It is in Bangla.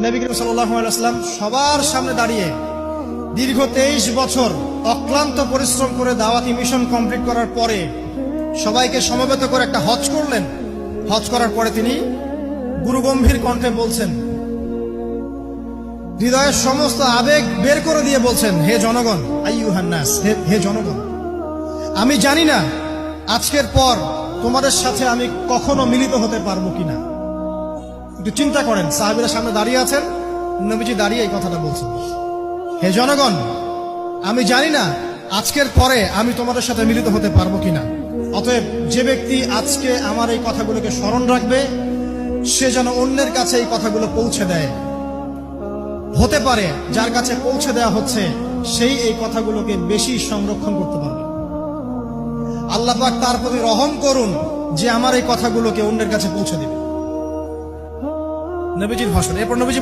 নবী করিম সাল্লাল্লাহু আলাইহি ওয়াসাল্লাম সবার সামনে দাঁড়িয়ে দীর্ঘ 23 বছর অক্লান্ত পরিশ্রম করে দাওয়াতি মিশন কমপ্লিট করার পরে সবাইকে সমবেত করে একটা হজ করলেন। হজ করার পরে তিনি গুরুগম্ভীর কণ্ঠে বলছেন, হৃদয়ের সমস্ত আবেগ বের করে দিয়ে বলছেন, হে জনগণ, আইয়ুহান নাস, হে জনগণ, আমি জানি না আজকের পর তোমাদের সাথে আমি কখনো মিলিত হতে পারবো কিনা। একটু চিন্তা করেন, সাহাবীরা সামনে দাঁড়িয়ে আছেন, নবীজি দাঁড়িয়ে এই কথাটা বলছেন, হে জনগণ, আমি জানি না আজকের পরে আমি তোমাদের সাথে মিলিত হতে পারবো কিনা। অতএব যে ব্যক্তি আজকে আমার এই কথাগুলোকে স্মরণ রাখবে সে যেন অন্যের কাছে এই কথাগুলো পৌঁছে দেয়। হতে পারে যার কাছে পৌঁছে দেওয়া হচ্ছে সেই এই কথাগুলোকে বেশি সংরক্ষণ করতে পারবে। আল্লাহ পাক তার প্রতি রহম করুন যে আমার এই কথাগুলোকে অন্যের কাছে পৌঁছে দিবে। নবীজির ভাষণ। এরপর নবীজি